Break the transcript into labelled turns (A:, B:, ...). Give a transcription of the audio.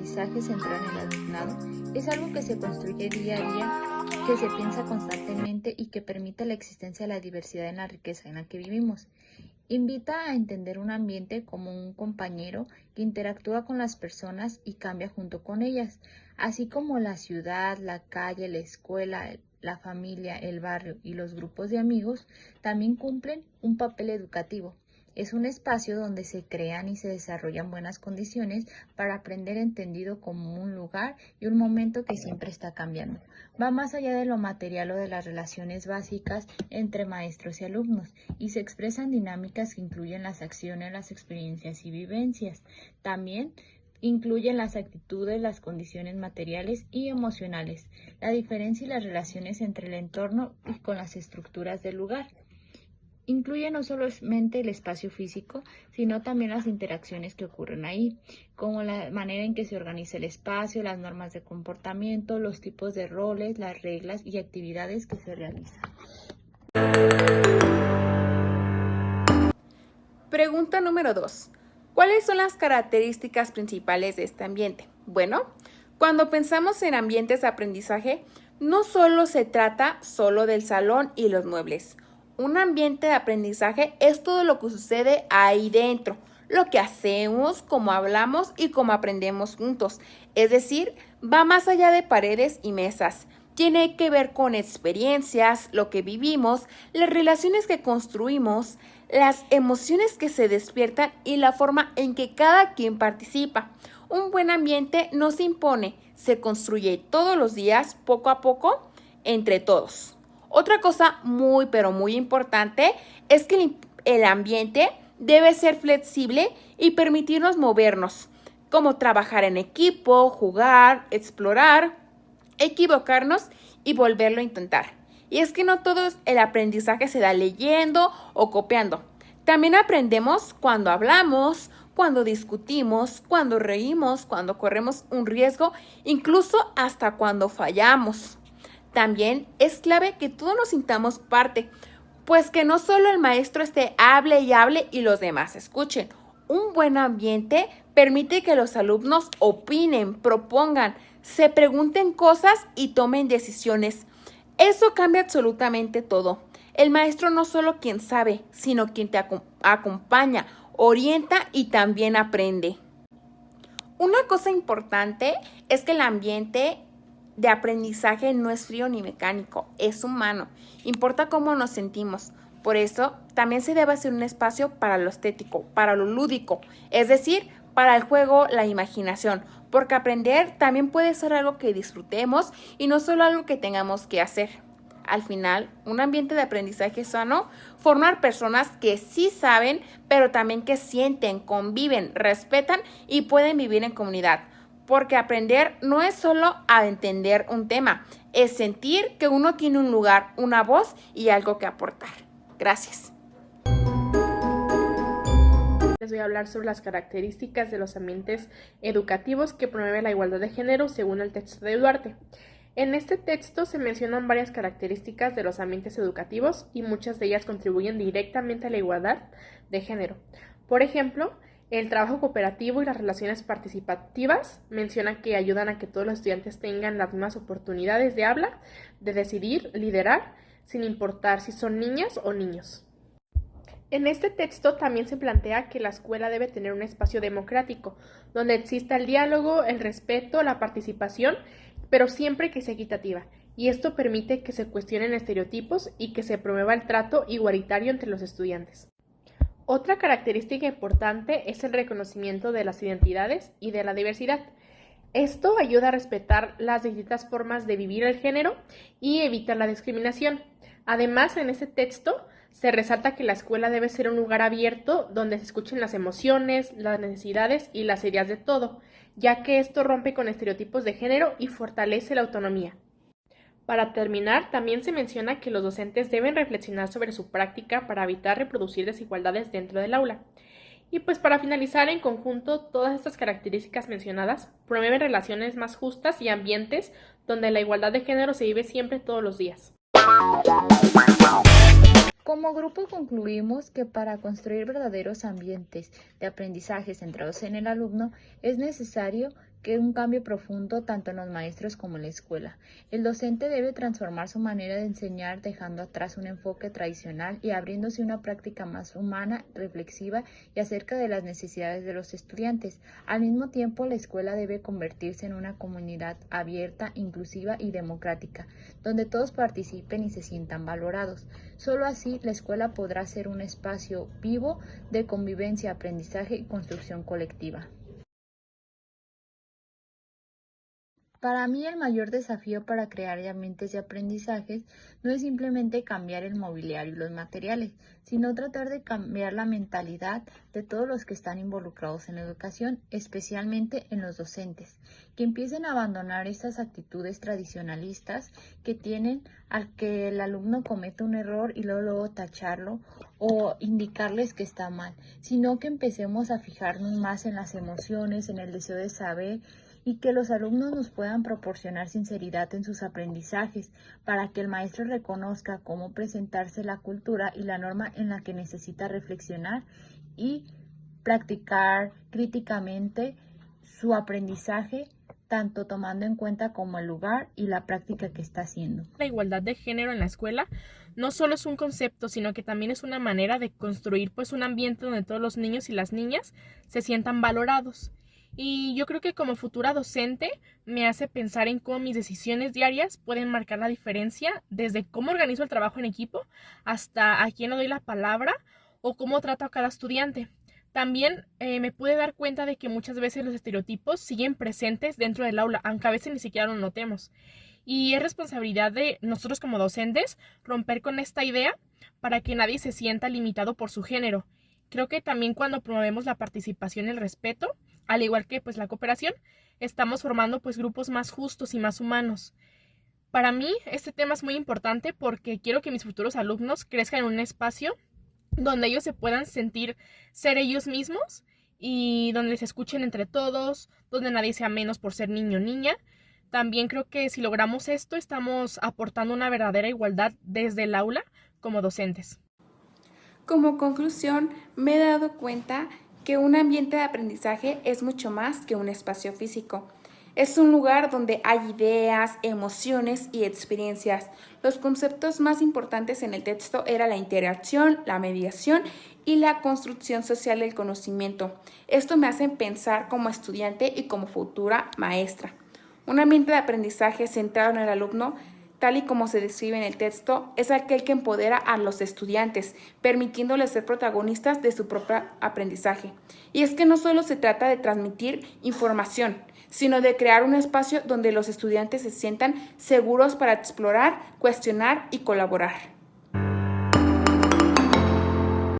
A: aprendizaje centrado en el alumnado es algo que se construye día a día, que se piensa constantemente y que permite la existencia de la diversidad en la riqueza en la que vivimos. Invita a entender un ambiente como un compañero que interactúa con las personas y cambia junto con ellas, así como la ciudad, la calle, la escuela, la familia, el barrio y los grupos de amigos también cumplen un papel educativo. Es un espacio donde se crean y se desarrollan buenas condiciones para aprender, entendido como un lugar y un momento que siempre está cambiando. Va más allá de lo material o de las relaciones básicas entre maestros y alumnos y se expresan dinámicas que incluyen las acciones, las experiencias y vivencias. También incluyen las actitudes, las condiciones materiales y emocionales, la diferencia y las relaciones entre el entorno y con las estructuras del lugar. Incluye no solamente el espacio físico, sino también las interacciones que ocurren ahí, como la manera en que se organiza el espacio, las normas de comportamiento, los tipos de roles, las reglas y actividades que se realizan.
B: Pregunta número 2. ¿Cuáles son las características principales de este ambiente? Bueno, cuando pensamos en ambientes de aprendizaje, no solo se trata solo del salón y los muebles. Un ambiente de aprendizaje es todo lo que sucede ahí dentro, lo que hacemos, cómo hablamos y cómo aprendemos juntos. Es decir, va más allá de paredes y mesas. Tiene que ver con experiencias, lo que vivimos, las relaciones que construimos, las emociones que se despiertan y la forma en que cada quien participa. Un buen ambiente no se impone, se construye todos los días, poco a poco, entre todos. Otra cosa muy importante es que el ambiente debe ser flexible y permitirnos movernos, como trabajar en equipo, jugar, explorar, equivocarnos y volverlo a intentar. Y es que no todo el aprendizaje se da leyendo o copiando. También aprendemos cuando hablamos, cuando discutimos, cuando reímos, cuando corremos un riesgo, incluso hasta cuando fallamos. También es clave que todos nos sintamos parte, pues que no solo el maestro hable y los demás escuchen. Un buen ambiente permite que los alumnos opinen, propongan, se pregunten cosas y tomen decisiones. Eso cambia absolutamente todo. El maestro no solo quien sabe, sino quien te acompaña, orienta y también aprende. Una cosa importante es que el ambiente de aprendizaje no es frío ni mecánico, es humano. Importa cómo nos sentimos. Por eso, también se debe hacer un espacio para lo estético, para lo lúdico, es decir, para el juego, la imaginación, porque aprender también puede ser algo que disfrutemos y no solo algo que tengamos que hacer. Al final, un ambiente de aprendizaje sano, formar personas que sí saben, pero también que sienten, conviven, respetan y pueden vivir en comunidad. Porque aprender no es solo a entender un tema, es sentir que uno tiene un lugar, una voz y algo que aportar. Gracias.
C: Les voy a hablar sobre las características de los ambientes educativos que promueven la igualdad de género según el texto de Duarte. En este texto se mencionan varias características de los ambientes educativos y muchas de ellas contribuyen directamente a la igualdad de género. Por ejemplo, el trabajo cooperativo y las relaciones participativas mencionan que ayudan a que todos los estudiantes tengan las mismas oportunidades de habla, de decidir, liderar, sin importar si son niñas o niños. En este texto también se plantea que la escuela debe tener un espacio democrático, donde exista el diálogo, el respeto, la participación, pero siempre que sea equitativa. Y esto permite que se cuestionen estereotipos y que se promueva el trato igualitario entre los estudiantes. Otra característica importante es el reconocimiento de las identidades y de la diversidad. Esto ayuda a respetar las distintas formas de vivir el género y evitar la discriminación. Además, en este texto se resalta que la escuela debe ser un lugar abierto donde se escuchen las emociones, las necesidades y las ideas de todo, ya que esto rompe con estereotipos de género y fortalece la autonomía. Para terminar, también se menciona que los docentes deben reflexionar sobre su práctica para evitar reproducir desigualdades dentro del aula. Y pues para finalizar, en conjunto, todas estas características mencionadas promueven relaciones más justas y ambientes donde la igualdad de género se vive siempre todos los días.
A: Como grupo concluimos que para construir verdaderos ambientes de aprendizaje centrados en el alumno es necesario que un cambio profundo tanto en los maestros como en la escuela. El docente debe transformar su manera de enseñar, dejando atrás un enfoque tradicional y abriéndose una práctica más humana, reflexiva y acerca de las necesidades de los estudiantes. Al mismo tiempo, la escuela debe convertirse en una comunidad abierta, inclusiva y democrática, donde todos participen y se sientan valorados. Solo así, la escuela podrá ser un espacio vivo de convivencia, aprendizaje y construcción colectiva. Para mí el mayor desafío para crear ambientes de aprendizajes no es simplemente cambiar el mobiliario y los materiales, sino tratar de cambiar la mentalidad de todos los que están involucrados en la educación, especialmente en los docentes, que empiecen a abandonar estas actitudes tradicionalistas que tienen al que el alumno cometa un error y luego tacharlo o indicarles que está mal, sino que empecemos a fijarnos más en las emociones, en el deseo de saber, y que los alumnos nos puedan proporcionar sinceridad en sus aprendizajes para que el maestro reconozca cómo presentarse la cultura y la norma en la que necesita reflexionar y practicar críticamente su aprendizaje, tanto tomando en cuenta como el lugar y la práctica que está haciendo.
C: La igualdad de género en la escuela no solo es un concepto, sino que también es una manera de construir pues un ambiente donde todos los niños y las niñas se sientan valorados. Y yo creo que como futura docente me hace pensar en cómo mis decisiones diarias pueden marcar la diferencia, desde cómo organizo el trabajo en equipo hasta a quién le doy la palabra o cómo trato a cada estudiante. También me pude dar cuenta de que muchas veces los estereotipos siguen presentes dentro del aula, aunque a veces ni siquiera lo notemos. Y es responsabilidad de nosotros como docentes romper con esta idea para que nadie se sienta limitado por su género. Creo que también cuando promovemos la participación y el respeto, al igual que pues la cooperación, estamos formando pues grupos más justos y más humanos. Para mí este tema es muy importante porque quiero que mis futuros alumnos crezcan en un espacio donde ellos se puedan sentir ser ellos mismos y donde se escuchen entre todos, donde nadie sea menos por ser niño o niña. También creo que si logramos esto, estamos aportando una verdadera igualdad desde el aula como docentes.
B: Como conclusión, me he dado cuenta que un ambiente de aprendizaje es mucho más que un espacio físico. Es un lugar donde hay ideas, emociones y experiencias. Los conceptos más importantes en el texto eran la interacción, la mediación y la construcción social del conocimiento. Esto me hace pensar como estudiante y como futura maestra. Un ambiente de aprendizaje centrado en el alumno, tal y como se describe en el texto, es aquel que empodera a los estudiantes, permitiéndoles ser protagonistas de su propio aprendizaje. Y es que no solo se trata de transmitir información, sino de crear un espacio donde los estudiantes se sientan seguros para explorar, cuestionar y colaborar.